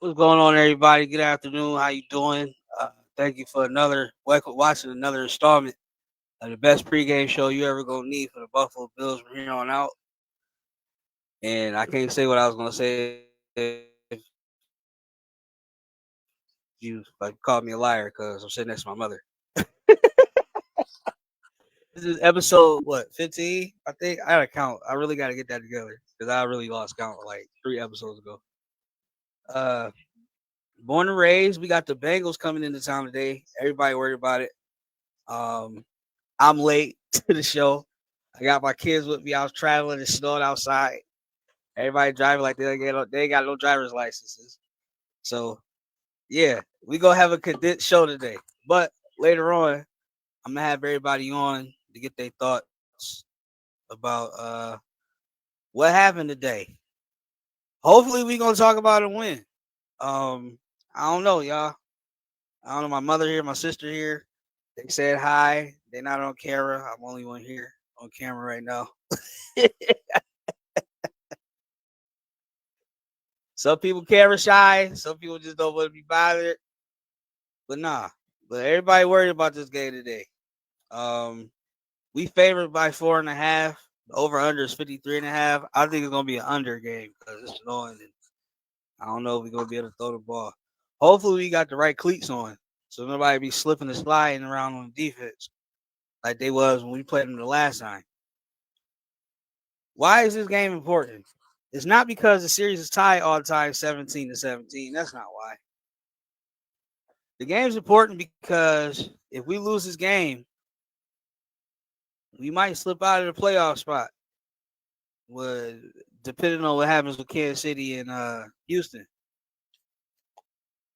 What's going on, everybody? Good afternoon. How you doing? Thank you for watching another installment of the best pregame show you ever gonna need for the Buffalo Bills from here on out. And I can't say what I was gonna say if you like called me a liar because I'm sitting next to my mother. This is episode what 15? I think I gotta count. I really gotta get that together because I really lost count like 3 episodes ago. Uh, Born and raised, we got the Bengals coming into town today. Everybody worried about it. Um, I'm late to the show. I got my kids with me. I was traveling and snowing outside. Everybody driving like they ain't got no driver's licenses. So yeah, we gonna have a condensed show today. But later on, I'm gonna have everybody on to get their thoughts about what happened today. Hopefully, we gonna talk about a win. I don't know, y'all. I don't know. My mother here, my sister here. They said hi. They're not on camera. I'm only one here on camera right now. Some people camera shy. Some people just don't want to be bothered. But nah. But everybody worried about this game today. Um, we favored by 4.5. The over under is 53.5. I think it's gonna be an under game because it's snowing and I don't know if we're gonna be able to throw the ball. Hopefully we got the right cleats on. So nobody be slipping and sliding around on defense like they was when we played them the last time. Why is this game important? It's not because the series is tied all the time 17-17. That's not why. The game's important because if we lose this game, we might slip out of the playoff spot. With depending on what happens with Kansas City and Houston.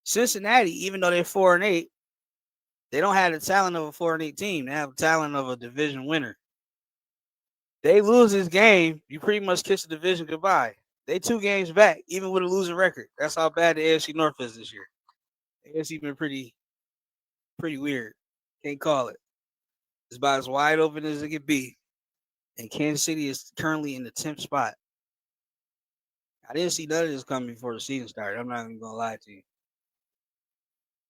Cincinnati, even though they're 4-8, they don't have the talent of a 4-8 team. They have the talent of a division winner. They lose this game, you pretty much kiss the division goodbye. They 2 games back, even with a losing record. That's how bad the AFC North is this year. The AFC been pretty weird. Can't call it. It's about as wide open as it could be. And Kansas City is currently in the 10th spot. I didn't see none of this coming before the season started. I'm not even gonna lie to you.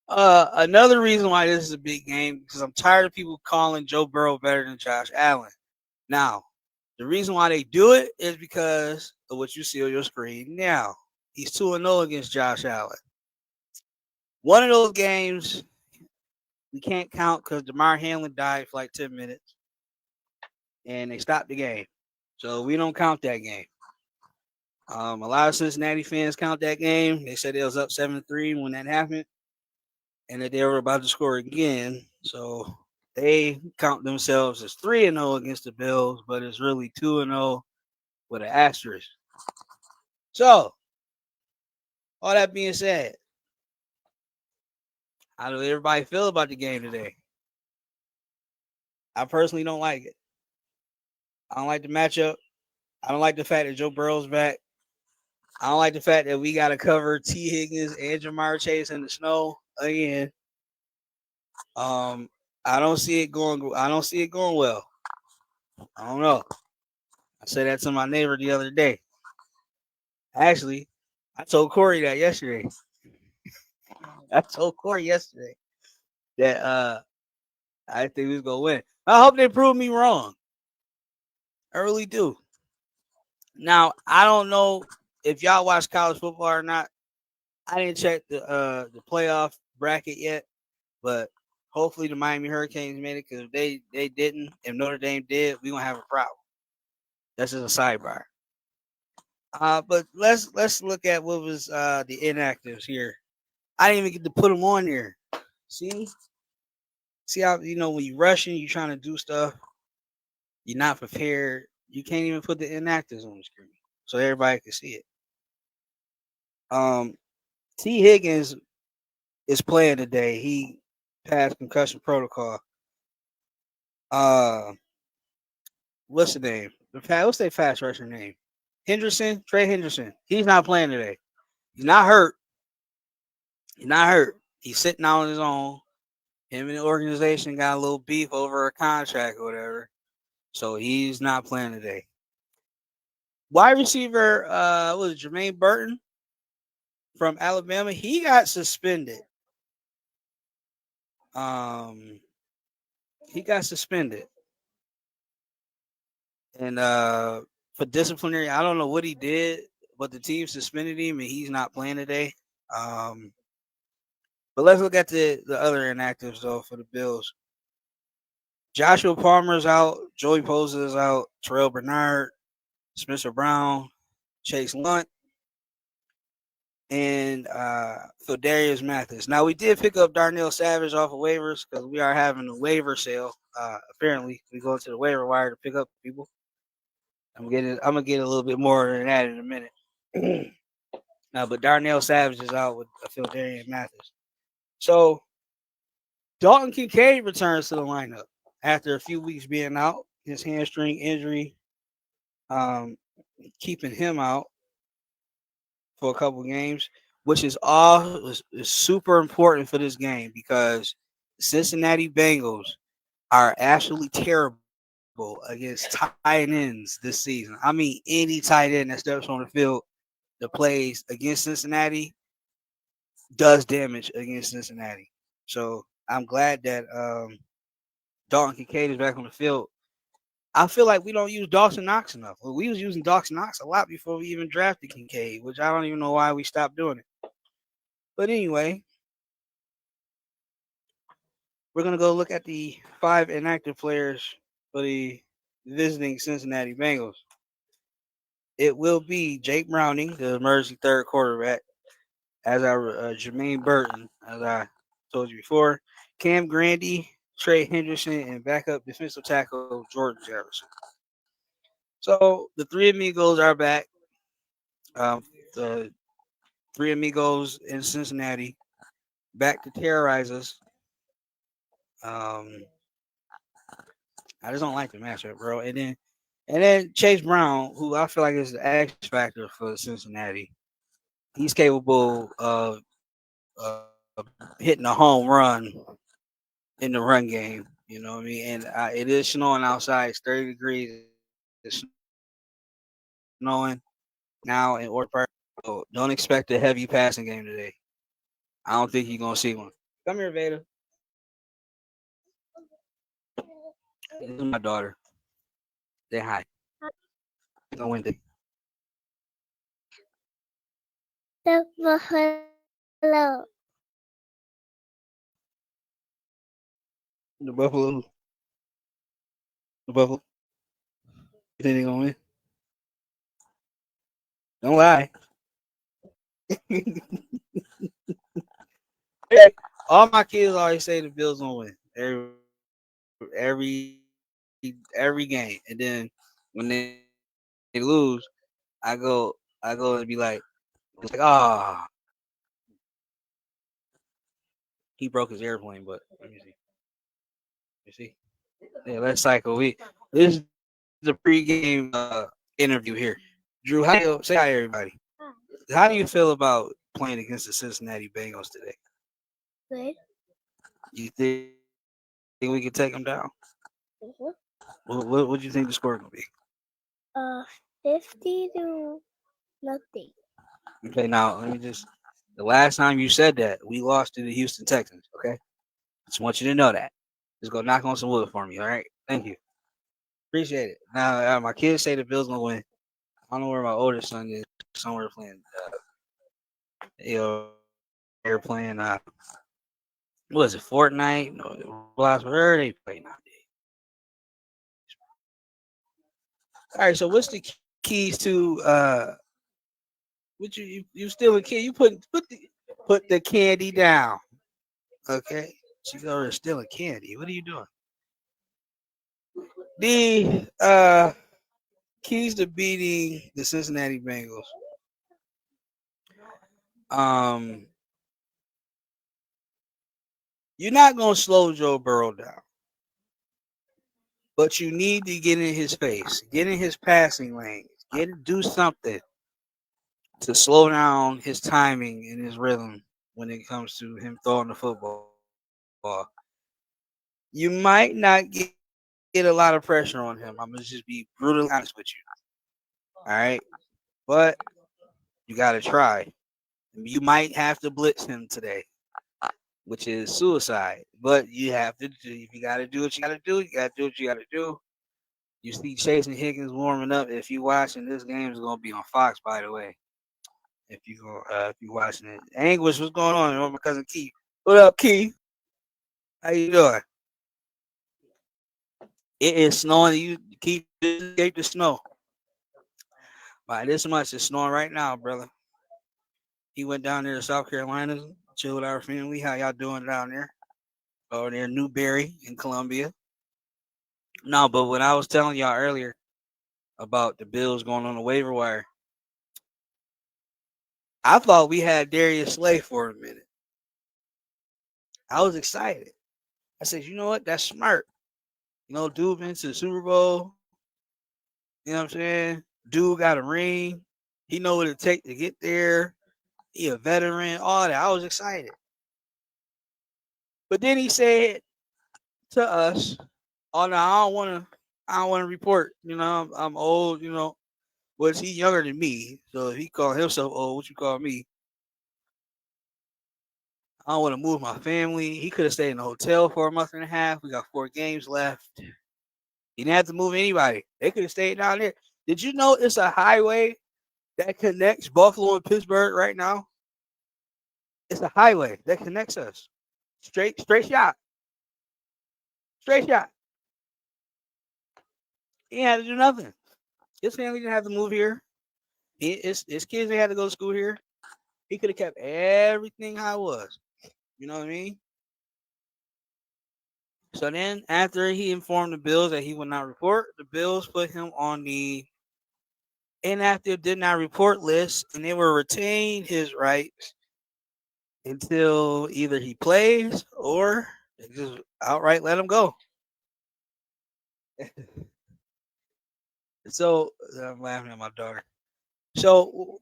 Another reason why this is a big game because I'm tired of people calling Joe Burrow better than Josh Allen. Now, the reason why they do it is because of what you see on your screen now. He's 2-0 against Josh Allen. One of those games we can't count because DeMar Hamlin died for like 10 minutes and they stopped the game. So we don't count that game. A lot of Cincinnati fans count that game. They said it was up 7-3 when that happened and that they were about to score again. So they count themselves as 3-0 against the Bills, but it's really 2-0 with an asterisk. So, all that being said, how do everybody feel about the game today? I personally don't like it. I don't like the matchup. I don't like the fact that Joe Burrow's back. I don't like the fact that we got to cover T. Higgins and Jamar Chase in the snow again. Um, I don't see it going. I don't see it going well. I don't know. I said that to my neighbor the other day. Actually, I told Corey that yesterday. I told Corey yesterday that I think we was gonna win. I hope they prove me wrong. I really do. Now I don't know if y'all watch college football or not. I didn't check the playoff bracket yet, but hopefully the Miami Hurricanes made it because if they didn't, if Notre Dame did, we gonna have a problem. That's just a sidebar. But let's look at what was the inactives here. I didn't even get to put them on there. See how when you rushing, you trying to do stuff, you're not prepared. You can't even put the inactives on the screen so everybody can see it. Um, T. Higgins is playing today. He passed concussion protocol. Uh, what's the name? What's their fast rusher name? Henderson, Trey Henderson. He's not playing today. He's not hurt. He's not hurt. He's sitting out on his own. Him and the organization got a little beef over a contract or whatever. So he's not playing today. Wide receiver, was it Jermaine Burton? from Alabama. He got suspended. Um, he got suspended, and for disciplinary, I don't know what he did, but the team suspended him, and he's not playing today. Um, but let's look at the other inactives though for the Bills. Joshua Palmer's out, Joey Bosa is out, Terrell Bernard, Spencer Brown, Chase Lunt, and Darius Mathis. Now we did pick up Darnell Savage off of waivers because we are having a waiver sale. Apparently, we go to the waiver wire to pick up people. I'm gonna get a little bit more than that in a minute. But Darnell Savage is out with Darius Mathis. So Dalton Kincaid returns to the lineup after a few weeks being out. His hamstring injury, um, keeping him out for a couple games, which is super important for this game because Cincinnati Bengals are absolutely terrible against tight ends this season. I mean, any tight end that steps on the field that plays against Cincinnati does damage against Cincinnati. So I'm glad that Dalton Kincaid is back on the field. I feel like we don't use Dawson Knox enough. Well, we was using Dawson Knox a lot before we even drafted Kincaid, which I don't even know why we stopped doing it. But anyway, we're gonna go look at the 5 inactive players for the visiting Cincinnati Bengals. It will be Jake Browning, the emergency third quarterback, as our Jermaine Burton, as I told you before, Cam Grandy, Trey Henderson, and backup defensive tackle Jordan Jefferson. So the three amigos are back. The three amigos in Cincinnati back to terrorize us. Um, I just don't like the matchup, bro. And then Chase Brown, who I feel like is the X factor for Cincinnati. He's capable of hitting a home run in the run game. You know what I mean? And it is snowing outside. It's 30 degrees. It's snowing now in Orchard Park. So don't expect a heavy passing game today. I don't think you're gonna see one. Come here, Veda. This is my daughter. Say hi. It's on Wednesday. Hello. The Buffalo. The Buffalo. You think they're gonna win? Don't lie. All my kids always say the Bills gonna win every game, and then when they lose, I go and be like, he broke his airplane, but let me see. You see? Yeah, let's cycle. This is the pregame interview here. Drew, how do you say hi, everybody? How do you feel about playing against the Cincinnati Bengals today? Good. You think we can take them down? Mm-hmm. What do you think the score is gonna be? 50 to nothing. Okay, now let me just. The last time you said that, we lost to the Houston Texans. Okay, just want you to know that. Just go knock on some wood for me. All right, thank you, appreciate it. Now my kids say the Bills gonna win. I don't know where my oldest son is. Somewhere playing. They're playing. What is it? Fortnite? No, Roblox. Where are they playing nowadays? All right. So what's the keys to what you still a kid? You put the candy down. Okay. She's already still a candy. What are you doing? The keys to beating the Cincinnati Bengals. Um, you're not gonna slow Joe Burrow down, but you need to get in his face, get in his passing lane, do something to slow down his timing and his rhythm when it comes to him throwing the football. You might not get a lot of pressure on him. I'm gonna just be brutally honest with you. All right, but you gotta try. You might have to blitz him today, which is suicide. But you have to do. If you got to do what you got to do, you got to do what you got to do. You see Chase and Higgins warming up. If you watching this game, is gonna be on Fox, by the way. If you watching it, Anguish, what's going on? My cousin Keith. What up, Keith? How you doing? It is snowing. You keep escape the snow. By this much, it's snowing right now, brother. He went down there to South Carolina, chill with our family. How y'all doing down there? Over there, Newberry in Columbia. No, but when I was telling y'all earlier about the Bills going on the waiver wire, I thought we had Darius Slay for a minute. I was excited. I said, you know what? That's smart. Dude been to the Super Bowl. You know what I'm saying? Dude got a ring. He know what it take to get there. He a veteran. All that. I was excited. But then he said to us, "Oh no, I don't want to. I don't want to report. I'm old. Was he younger than me? So if he called himself old, what you call me? I don't want to move my family. He could have stayed in the hotel for a month and a half. We got 4 games left. He didn't have to move anybody. They could have stayed down there. Did you know it's a highway that connects Buffalo and Pittsburgh right now? It's a highway that connects us. Straight shot. Straight shot. He had to do nothing. His family didn't have to move here. His kids they had to go to school here. He could have kept everything how it was. You know what I mean? So then, after he informed the Bills that he would not report, the Bills put him on the inactive did not report list, and they will retain his rights until either he plays or they just outright let him go. So I'm laughing at my daughter. So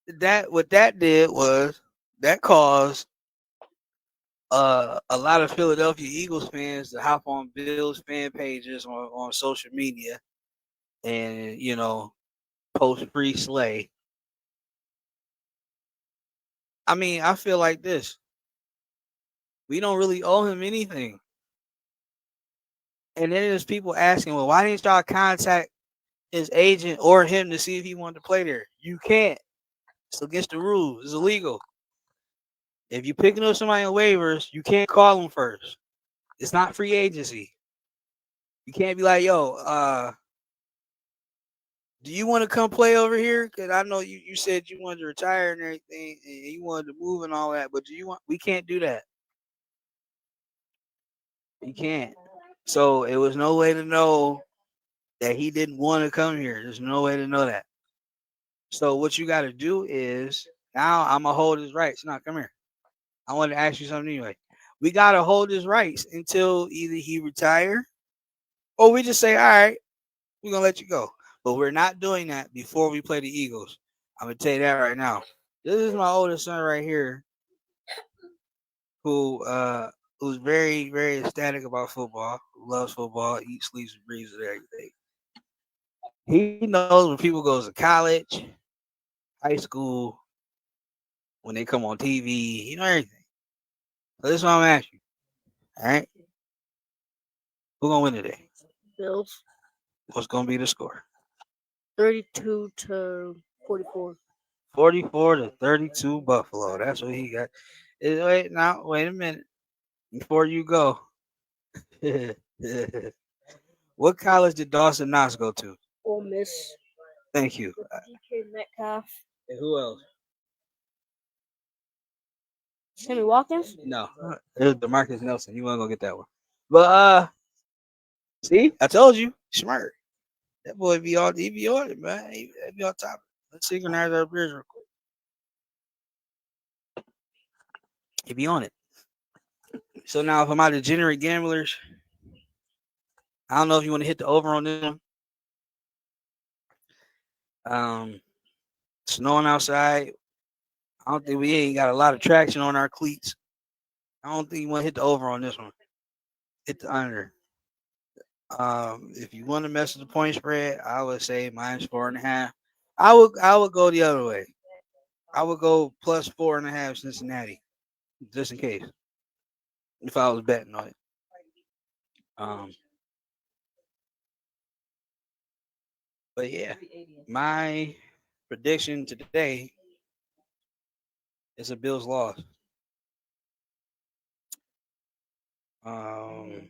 that what that did was that caused a lot of Philadelphia Eagles fans to hop on Bills fan pages on social media and post free Slay. I mean, I feel like this. We don't really owe him anything. And then there's people asking, well, why didn't y'all contact his agent or him to see if he wanted to play there? You can't. It's against the rules. It's illegal. If you're picking up somebody on waivers, you can't call them first. It's not free agency. You can't be like, yo, do you want to come play over here? Because I know you said you wanted to retire and everything, and you wanted to move and all that. But do you want? We can't do that. You can't. So it was no way to know that he didn't want to come here. There's no way to know that. So what you got to do is now I'm gonna hold his rights. Now come here. I want to ask you something anyway. We gotta hold his rights until either he retire or we just say, all right, we're gonna let you go. But we're not doing that before we play the Eagles. I'm gonna tell you that right now. This is my oldest son right here, who who's very, very ecstatic about football, who loves football, eats, sleeps, and breathes it every day. He knows when people go to college, high school, when they come on TV, everything. So this is what I'm asking you. All right. Who's gonna win today? Bills. What's gonna be the score? 32-44. 44-32 Buffalo. That's what he got. Wait a minute. Before you go. What college did Dawson Knox go to? Ole Miss. Thank you. DK Metcalf. And who else? Sammy Watkins. No. It was DeMarcus Nelson. You wanna go get that one. But see, I told you, smart. That boy he be on it, man. He be on top. Let's synchronize our beers real quick. He be on it. So now if I'm out of degenerate gamblers, I don't know if you want to hit the over on this one. Snowing outside. I don't think we ain't got a lot of traction on our cleats. I don't think you want to hit the over on this one. Hit the under. If you want to mess with the point spread, I would say -4.5. I would go the other way. I would go plus 4.5 Cincinnati, just in case, if I was betting on it. Um, but yeah, my prediction today is a Bills loss. Um,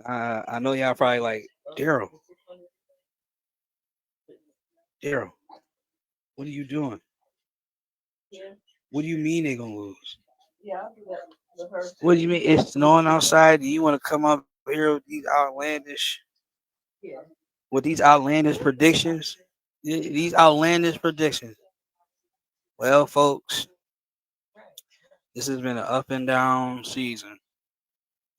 I know y'all probably like Daryl. Daryl, what are you doing? What do you mean they're gonna lose? What do you mean it's snowing outside? Do you want to come up here with these outlandish predictions? These outlandish predictions. Well, folks, this has been an up and down season,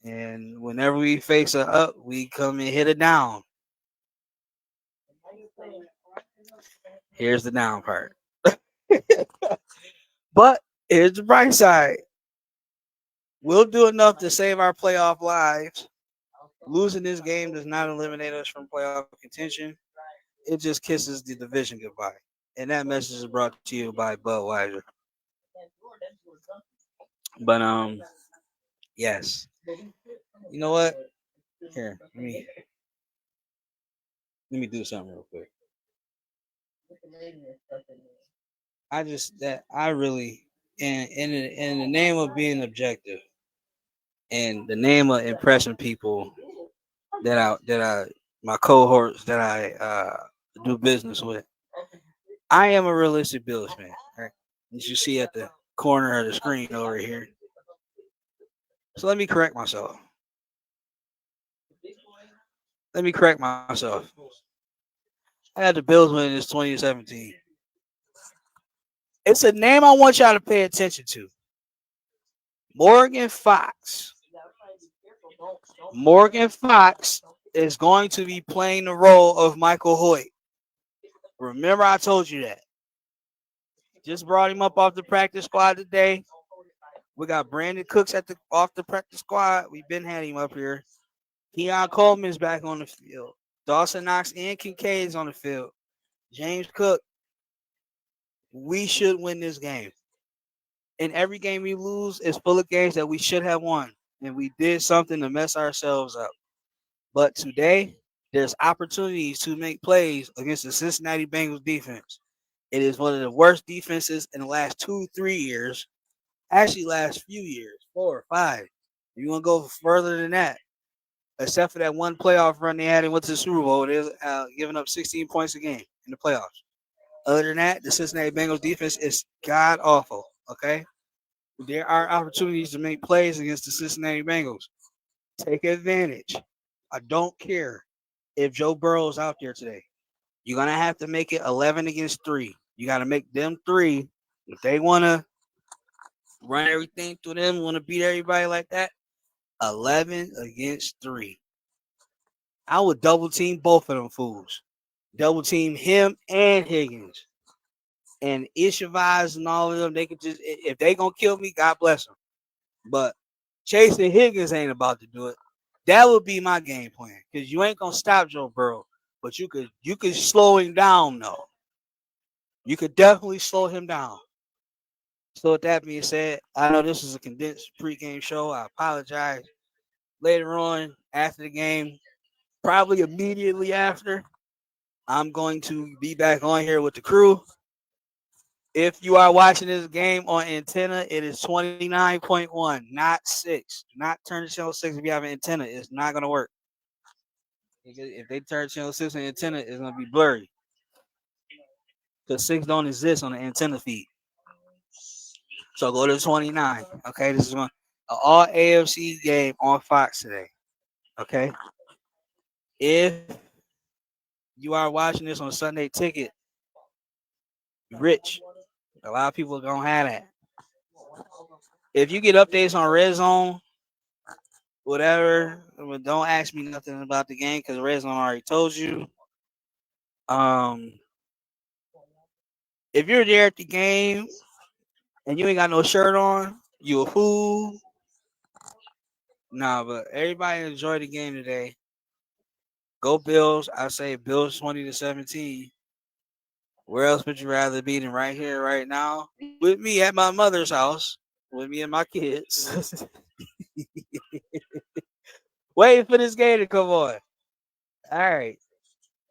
and whenever we face a up, we come and hit a down. Here's the down part. But here's the bright side. We'll do enough to save our playoff lives. Losing this game does not eliminate us from playoff contention. It just kisses the division goodbye. And that message is brought to you by Budweiser. But yes. You know what? Here, let me do something real quick. I really in the name of being objective and the name of impressing people that I my cohorts that I do business with. I am a realistic Bills fan. Right? As you see at the corner of the screen over here. So let me correct myself. Let me correct myself. I had the Bills winning this 2017. It's a name I want y'all to pay attention to. Morgan Fox. Morgan Fox is going to be playing the role of Michael Hoyt. Remember, I told you that. Just brought him up off the practice squad today. We got Brandon Cooks off the practice squad. We've been had him up here. Keon Coleman's back on the field. Dawson Knox and Kincaid's on the field. James Cook. We should win this game. And every game we lose is full of games that we should have won. And we did something to mess ourselves up. But today, there's opportunities to make plays against the Cincinnati Bengals defense. It is one of the worst defenses in the last 2-3 years. Actually, last few years, 4 or 5. You want to go further than that? Except for that one playoff run they had and went to the Super Bowl, they're giving up 16 points a game in the playoffs. Other than that, the Cincinnati Bengals defense is god awful. Okay, there are opportunities to make plays against the Cincinnati Bengals. Take advantage. I don't care if Joe Burrow is out there today. You're gonna have to make it 11 against 3. You got to make them 3 if they want to run everything through them, want to beat everybody like that. 11 against 3. I would double team both of them fools. Double team him and Higgins. And Ishavaz and all of them, they could just, if they going to kill me, God bless them. But chasing Higgins ain't about to do it. That would be my game plan. Because you ain't going to stop Joe Burrow. But you could slow him down, though. You could definitely slow him down. So with that being said, I know this is a condensed pregame show. I apologize. Later on, after the game, probably immediately after, I'm going to be back on here with the crew. If you are watching this game on antenna, it is 29.1, not 6. Do not turn to channel 6 if you have an antenna. It's not going to work. If they turn channel 6 on antenna, it's going to be blurry. Because 6 don't exist on the antenna feed. So go to 29. Okay, this is going an all AFC game on Fox today. Okay. If you are watching this on Sunday Ticket, rich. A lot of people are going to have that. If you get updates on Red Zone, whatever, don't ask me nothing about the game because Red Zone already told you. Um, if you're there at the game and you ain't got no shirt on, you a fool. Nah, but everybody enjoy the game today. Go Bills. I say Bills 20-17. Where else would you rather be than right here, right now? With me at my mother's house, with me and my kids. Waiting for this game to come on. All right.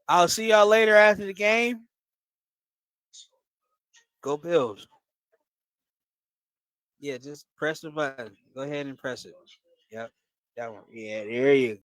I'll see y'all later after the game. Go Bills. Yeah, just press the button. Go ahead and press it. Yep. That one. Yeah, there you go.